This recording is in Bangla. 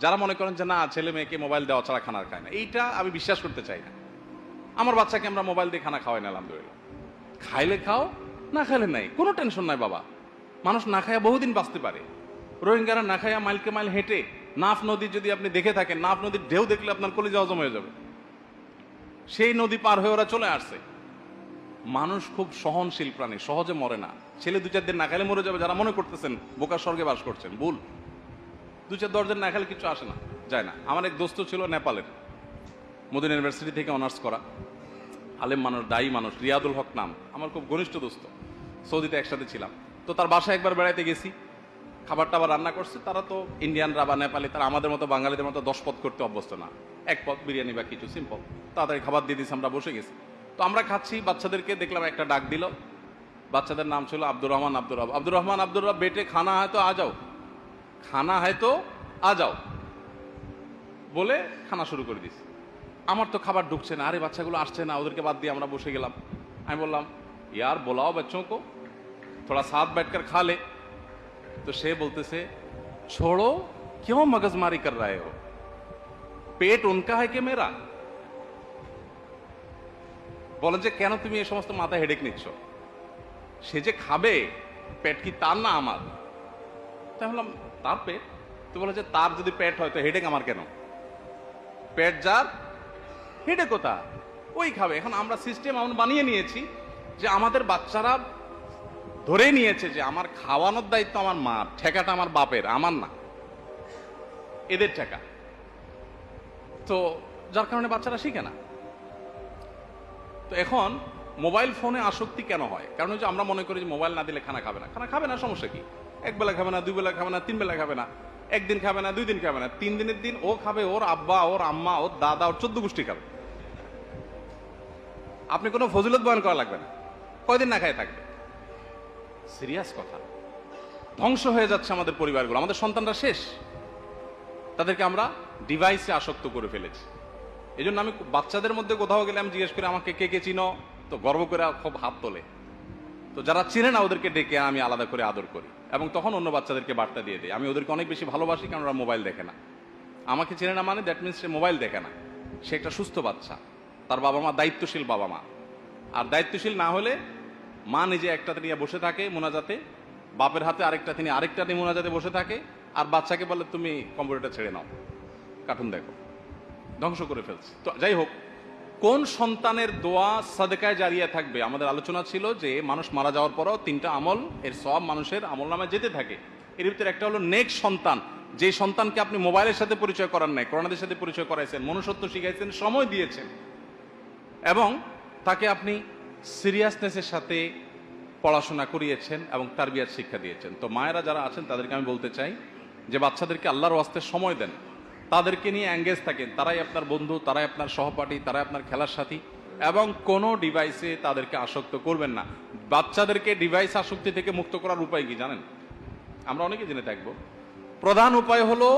যারা মনে করেন যে না ছেলে মেয়েকে মোবাইল দেওয়া ছাড়া খানা খায় না, এইটা আমি বিশ্বাস করতে চাই না। আমার বাচ্চাকে আমরা মোবাইল দিয়ে খানা খাওয়াই না, আলহামদুলিল্লাহ। খাইলে খাও, না খাইলে নাই, কোনো টেনশন নাই বাবা। মানুষ না খায়া বহুদিন বাঁচতে পারে। রোহিঙ্গারা না খায়া মাইলকে মাইল হেঁটে নাফ নদী যদি আপনি দেখে থাকেন, নাফ নদীর ঢেউ দেখলে আপনার কলিজা হজম হয়ে যাবে। সেই নদী পার হয়ে ওরা চলে আসছে। মানুষ খুব সহনশীল প্রাণী, সহজে মরে না। ছেলে 2-4 দিন না খাইলে মরে যাবে, যারা মনে করতেছেন বোকার স্বর্গে বাস করছেন, ভুল। 2-4-10 দিন না খাইলে কিছু আসে না, যায় না। আমার এক দোস্ত ছিল নেপালের, মদিনা ইউনিভার্সিটি থেকে অনার্স করা, আলেম মানুষ, দায়ী মানুষ, রিয়াদুল হক নাম, আমার খুব ঘনিষ্ঠ দোস্ত। সৌদিতে একসাথে ছিলাম। তো তার বাসায় একবার বেড়াইতে গেছি, খাবার টাবার রান্না করছে। তারা তো ইন্ডিয়ানরা বা নেপালি, তারা আমাদের মতো বাঙালিদের মতো 10 পদ করতে অভ্যস্ত না। 1 পদ বিরিয়ানি বা কিছু সিম্পল, তাড়াতাড়ি খাবার দিয়ে দিয়েছে, আমরা বসে গেছি। তো আমরা খাচ্ছি, বাচ্চাদেরকে দেখলাম একটা ডাক দিল। বাচ্চাদের নাম ছিল আব্দুর রহমান, আব্দুর রব, আব্দুর রহমান, আব্দুর রব, বেটে খানা হয় তো আ যাও, খানা হয় তো আ যাও বলে খানা শুরু করে দিস। আমার তো খাবার ঢুকছে না, আরে বাচ্চাগুলো আসছে না, ওদেরকে বাদ দিয়ে আমরা বসে গেলাম। আমি বললাম ইয়ার বোলাও বাচ্চোं को थोड़ा साथ बैठकर खा ले। तो সে বলতেছে छोड़ो क्यों मगजमारी कर रहे हो, पेट उनका है कि मेरा। বলেন যে কেন তুমি এই সমস্ত মাথা হেডেক নিচ্ছ, সে যে খাবে পেট কি তার না আমার? তাই বললাম তার পেট। তো বলে যে তার যদি পেট হয় তো হেডেক আমার কেন? পেট যার, হেডেক কোথা, ওই খাবে। এখন আমরা সিস্টেম এমন বানিয়ে নিয়েছি যে আমাদের বাচ্চারা ধরে নিয়েছে যে আমার খাওয়ানোর দায়িত্ব আমার মা, ঠেকাটা আমার বাপের, আমার না, এদের ঠেকা। তো যার কারণে বাচ্চারা শিখে না। তো এখন মোবাইল ফোনে আসক্তি কেন হয়? কারণ হচ্ছে আমরা মনে করি যে মোবাইল না দিলে খানা খাবে না। খানা খাবে না, সমস্যা কি? 1 বেলা খাবে না, 2 বেলা খাবে না, 3 বেলা খাবে না, 1 দিন খাবে না, 2 দিন খাবে না, 3 দিনের দিন ও খাবে, ওর আব্বা, ওর আম্মা, ওর দাদা, ওর 14 গোষ্ঠী খাবে। আপনি কোনো ফজিলত বয়ান করা লাগবে না, কয়দিন না খায় থাকবে। সিরিয়াস কথা। ধ্বংস হয়ে যাচ্ছে আমাদের পরিবারগুলো, আমাদের সন্তানরা শেষ। তাদেরকে আমরা ডিভাইসে আসক্ত করে ফেলেছি। এই জন্য আমি বাচ্চাদের মধ্যে কোথাও গেলে আমি জিজ্ঞেস করি আমাকে কে কে চিনো, তো গর্ব করে খুব হাত তোলে। তো যারা চিনে না ওদেরকে ডেকে আমি আলাদা করে আদর করি, এবং তখন অন্য বাচ্চাদেরকে বার্তা দিয়ে দিই আমি ওদেরকে অনেক বেশি ভালোবাসি, কারণ ওরা মোবাইল দেখে না। আমাকে চিনে না মানে দ্যাট মিনস সে মোবাইল দেখে না, সে একটা সুস্থ বাচ্চা। তার বাবা মা দায়িত্বশীল বাবা মা। আর দায়িত্বশীল না হলে মা নিজে একটাতে নিয়ে বসে থাকে মোনাজাতে, বাপের হাতে আরেকটা, তিনি আরেকটা নিয়ে মোনাজাতে বসে থাকে, আর বাচ্চাকে বলে তুমি কম্পিউটারটা ছেড়ে নাও, কার্টুন দেখো। ধ্বংস করে ফেলছে। তো যাই হোক, কোন সন্তানের দোয়া সাদকায়ে জারিয়া থাকবে? আমাদের আলোচনা ছিল যে মানুষ মারা যাওয়ার পরও 3টা আমল এর সব মানুষের আমল নামে যেতে থাকে। এর ভিতরে একটা হলো নেক সন্তান, যে সন্তানকে আপনি মোবাইলের সাথে পরিচয় করান নাই, করোনাদের সাথে পরিচয় করাইছেন, মনুষ্যত্ব শিখাইছেন, সময় দিয়েছেন, এবং তাকে আপনি সিরিয়াসনেসের সাথে পড়াশোনা করিয়েছেন এবং তারবিয়াত শিক্ষা দিয়েছেন। তো মায়েরা যারা আছেন তাদেরকে আমি বলতে চাই যে বাচ্চাদেরকে আল্লাহর ওয়াস্তে সময় দেন, তাদেরকে নিয়ে এঙ্গেজ থাকেন। তারাই আপনার বন্ধু, তারাই আপনার সহপাঠী, তারাই আপনার খেলার সাথী, এবং কোনো ডিভাইসে তাদেরকে আসক্ত করবেন না। বাচ্চাদেরকে ডিভাইস আসক্তি থেকে মুক্ত করার উপায় কি জানেন? আমরা অনেকে জেনে থাকবো। প্রধান উপায় হলো